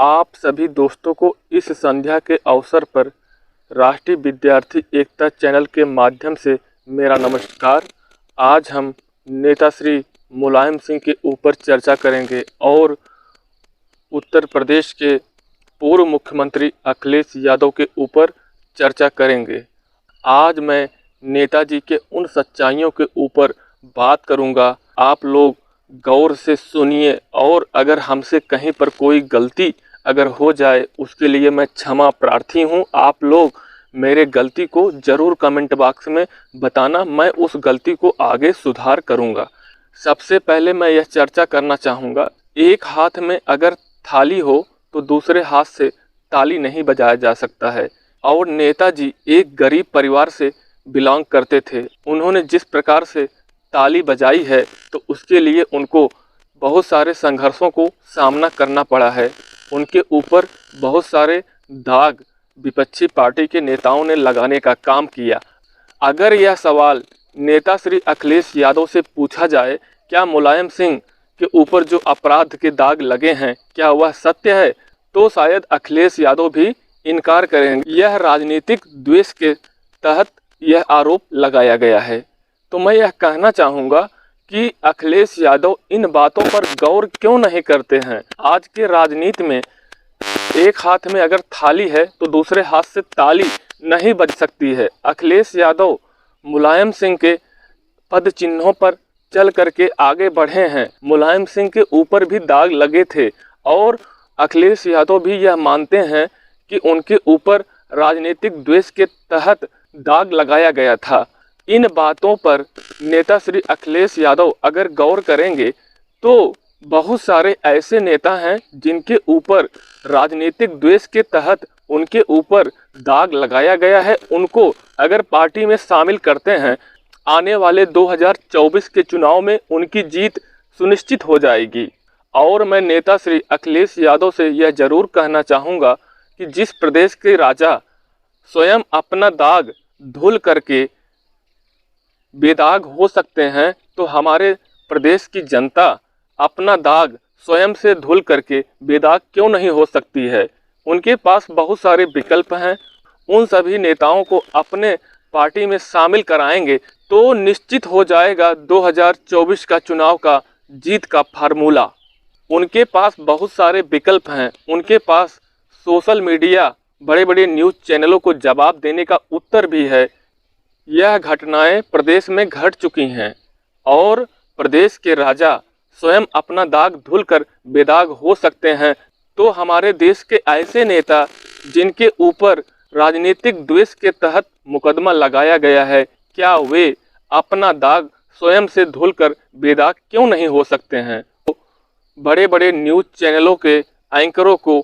आप सभी दोस्तों को इस संध्या के अवसर पर राष्ट्रीय विद्यार्थी एकता चैनल के माध्यम से मेरा नमस्कार। आज हम नेता श्री मुलायम सिंह के ऊपर चर्चा करेंगे और उत्तर प्रदेश के पूर्व मुख्यमंत्री अखिलेश यादव के ऊपर चर्चा करेंगे। आज मैं नेताजी के उन सच्चाइयों के ऊपर बात करूंगा। आप लोग गौर से सुनिए और अगर हमसे कहीं पर कोई गलती अगर हो जाए उसके लिए मैं क्षमा प्रार्थी हूं। आप लोग मेरे गलती को ज़रूर कमेंट बॉक्स में बताना, मैं उस गलती को आगे सुधार करूंगा। सबसे पहले मैं यह चर्चा करना चाहूँगा, एक हाथ में अगर थाली हो तो दूसरे हाथ से ताली नहीं बजाया जा सकता है। और नेताजी एक गरीब परिवार से बिलोंग करते थे। उन्होंने जिस प्रकार से ताली बजाई है तो उसके लिए उनको बहुत सारे संघर्षों को सामना करना पड़ा है। उनके ऊपर बहुत सारे दाग विपक्षी पार्टी के नेताओं ने लगाने का काम किया। अगर यह सवाल नेता श्री अखिलेश यादव से पूछा जाए, क्या मुलायम सिंह के ऊपर जो अपराध के दाग लगे हैं क्या वह सत्य है, तो शायद अखिलेश यादव भी इनकार करेंगे। यह राजनीतिक द्वेष के तहत यह आरोप लगाया गया है। तो मैं यह कहना चाहूँगा कि अखिलेश यादव इन बातों पर गौर क्यों नहीं करते हैं। आज के राजनीति में एक हाथ में अगर थाली है तो दूसरे हाथ से ताली नहीं बज सकती है। अखिलेश यादव मुलायम सिंह के पद चिन्हों पर चल करके आगे बढ़े हैं। मुलायम सिंह के ऊपर भी दाग लगे थे और अखिलेश यादव भी यह मानते हैं कि उनके ऊपर राजनीतिक द्वेष के तहत दाग लगाया गया था। इन बातों पर नेता श्री अखिलेश यादव अगर गौर करेंगे तो बहुत सारे ऐसे नेता हैं जिनके ऊपर राजनीतिक द्वेष के तहत उनके ऊपर दाग लगाया गया है। उनको अगर पार्टी में शामिल करते हैं, आने वाले 2024 के चुनाव में उनकी जीत सुनिश्चित हो जाएगी। और मैं नेता श्री अखिलेश यादव से यह जरूर कहना चाहूँगा कि जिस प्रदेश के राजा स्वयं अपना दाग धुल करके बेदाग हो सकते हैं, तो हमारे प्रदेश की जनता अपना दाग स्वयं से धुल करके बेदाग क्यों नहीं हो सकती है। उनके पास बहुत सारे विकल्प हैं। उन सभी नेताओं को अपने पार्टी में शामिल कराएंगे तो निश्चित हो जाएगा 2024 का चुनाव का जीत का फार्मूला। उनके पास बहुत सारे विकल्प हैं। उनके पास सोशल मीडिया, बड़े बड़े न्यूज़ चैनलों को जवाब देने का उत्तर भी है। यह घटनाएं प्रदेश में घट चुकी हैं और प्रदेश के राजा स्वयं अपना दाग धुलकर बेदाग हो सकते हैं। तो हमारे देश के ऐसे नेता जिनके ऊपर राजनीतिक द्वेष के तहत मुकदमा लगाया गया है, क्या वे अपना दाग स्वयं से धुलकर बेदाग क्यों नहीं हो सकते हैं। तो बड़े बड़े न्यूज़ चैनलों के एंकरों को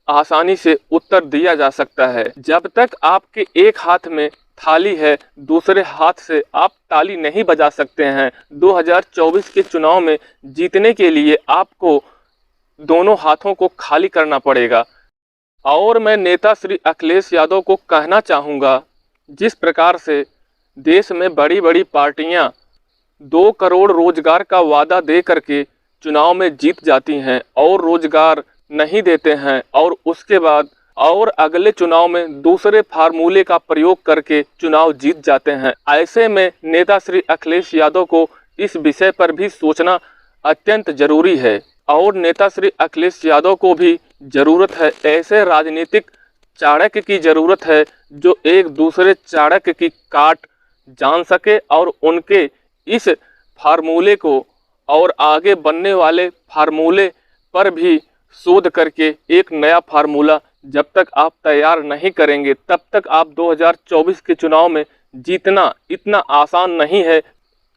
आसानी से उत्तर दिया जा सकता है। जब तक आपके एक हाथ में थाली है, दूसरे हाथ से आप ताली नहीं बजा सकते हैं। 2024 के चुनाव में जीतने के लिए आपको दोनों हाथों को खाली करना पड़ेगा। और मैं नेता श्री अखिलेश यादव को कहना चाहूँगा, जिस प्रकार से देश में बड़ी बड़ी पार्टियां 2 करोड़ रोजगार का वादा दे करके चुनाव में जीत जाती हैं और रोजगार नहीं देते हैं और उसके बाद और अगले चुनाव में दूसरे फार्मूले का प्रयोग करके चुनाव जीत जाते हैं। ऐसे में नेता श्री अखिलेश यादव को इस विषय पर भी सोचना अत्यंत जरूरी है। और नेता श्री अखिलेश यादव को भी ज़रूरत है, ऐसे राजनीतिक चाणक्य की ज़रूरत है जो एक दूसरे चाणक्य की काट जान सके और उनके इस फार्मूले को और आगे बनने वाले फार्मूले पर भी शोध करके एक नया फार्मूला जब तक आप तैयार नहीं करेंगे तब तक आप 2024 के चुनाव में जीतना इतना आसान नहीं है।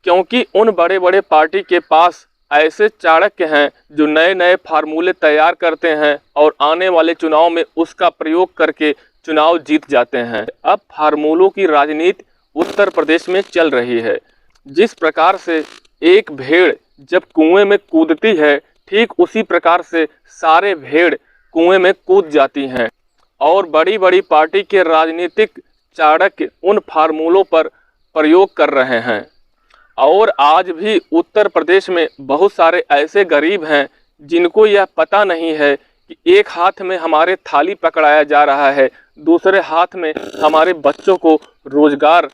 क्योंकि उन बड़े बड़े पार्टी के पास ऐसे चाणक्य हैं जो नए नए फार्मूले तैयार करते हैं और आने वाले चुनाव में उसका प्रयोग करके चुनाव जीत जाते हैं। अब फार्मूलों की राजनीति उत्तर प्रदेश में चल रही है। जिस प्रकार से एक भेड़ जब कुएं में कूदती है, ठीक उसी प्रकार से सारे भेड़ कुएं में कूद जाती हैं और बड़ी बड़ी पार्टी के राजनीतिक चाणक्य उन फार्मूलों पर प्रयोग कर रहे हैं। और आज भी उत्तर प्रदेश में बहुत सारे ऐसे गरीब हैं जिनको यह पता नहीं है कि एक हाथ में हमारे थाली पकड़ाया जा रहा है, दूसरे हाथ में हमारे बच्चों को रोजगार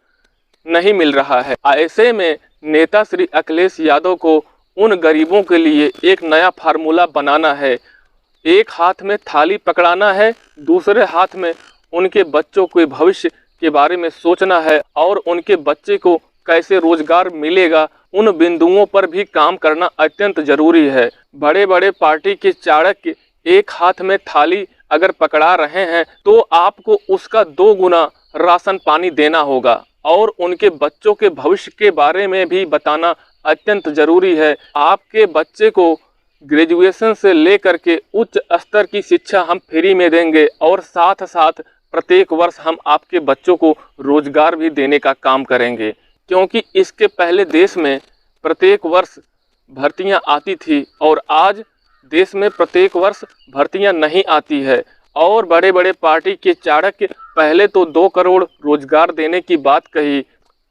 नहीं मिल रहा है। ऐसे में नेता श्री अखिलेश यादव को उन गरीबों के लिए एक नया फार्मूला बनाना है। एक हाथ में थाली पकड़ाना है, दूसरे हाथ में उनके बच्चों के भविष्य के बारे में सोचना है और उनके बच्चे को कैसे रोजगार मिलेगा, उन बिंदुओं पर भी काम करना अत्यंत जरूरी है। बड़े बड़े पार्टी के चाणक्य एक हाथ में थाली अगर पकड़ा रहे हैं तो आपको उसका 2 गुना राशन पानी देना होगा और उनके बच्चों के भविष्य के बारे में भी बताना अत्यंत जरूरी है। आपके बच्चे को ग्रेजुएशन से लेकर के उच्च स्तर की शिक्षा हम फ्री में देंगे और साथ साथ प्रत्येक वर्ष हम आपके बच्चों को रोजगार भी देने का काम करेंगे, क्योंकि इसके पहले देश में प्रत्येक वर्ष भर्तियां आती थी और आज देश में प्रत्येक वर्ष भर्तियां नहीं आती है। और बड़े बड़े पार्टी के चाणक्य पहले तो 2 करोड़ रोजगार देने की बात कही,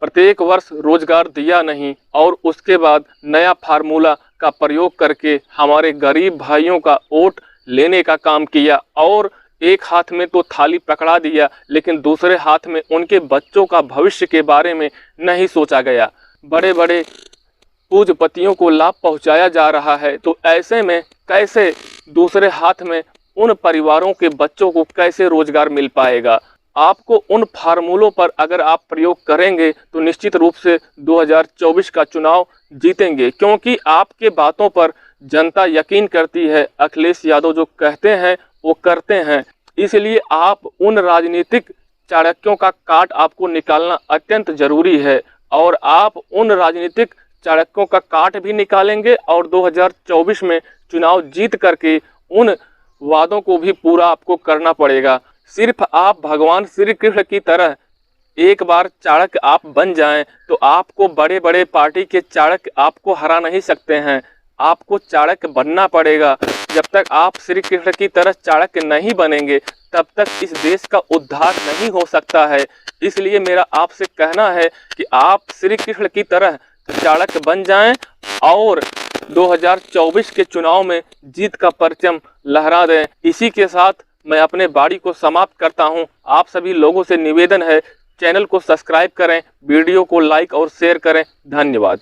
प्रत्येक वर्ष रोजगार दिया नहीं और उसके बाद नया फार्मूला का प्रयोग करके हमारे गरीब भाइयों का वोट लेने का काम किया और एक हाथ में तो थाली पकड़ा दिया लेकिन दूसरे हाथ में उनके बच्चों का भविष्य के बारे में नहीं सोचा गया। बड़े बड़े पूंजीपतियों को लाभ पहुंचाया जा रहा है, तो ऐसे में कैसे दूसरे हाथ में उन परिवारों के बच्चों को कैसे रोजगार मिल पाएगा। आपको उन फार्मूलों पर अगर आप प्रयोग करेंगे तो निश्चित रूप से 2024 का चुनाव जीतेंगे, क्योंकि आपके बातों पर जनता यकीन करती है। अखिलेश यादव जो कहते हैं वो करते हैं, इसलिए आप उन राजनीतिक चाणक्यों का काट आपको निकालना अत्यंत जरूरी है और आप उन राजनीतिक चाणक्यों का काट भी निकालेंगे और 2024 में चुनाव जीत करके उन वादों को भी पूरा आपको करना पड़ेगा। सिर्फ आप भगवान श्री कृष्ण की तरह एक बार चाणक्य आप बन जाएं तो आपको बड़े बड़े पार्टी के चाणक्य आपको हरा नहीं सकते हैं। आपको चाणक्य बनना पड़ेगा। जब तक आप श्री कृष्ण की तरह चाणक्य नहीं बनेंगे तब तक इस देश का उद्धार नहीं हो सकता है। इसलिए मेरा आपसे कहना है कि आप श्री कृष्ण की तरह चाणक्य बन जाएं और 2024 के चुनाव में जीत का परचम लहरा दें। इसी के साथ मैं अपने बाड़ी को समाप्त करता हूं। आप सभी लोगों से निवेदन है, चैनल को सब्सक्राइब करें, वीडियो को लाइक और शेयर करें। धन्यवाद।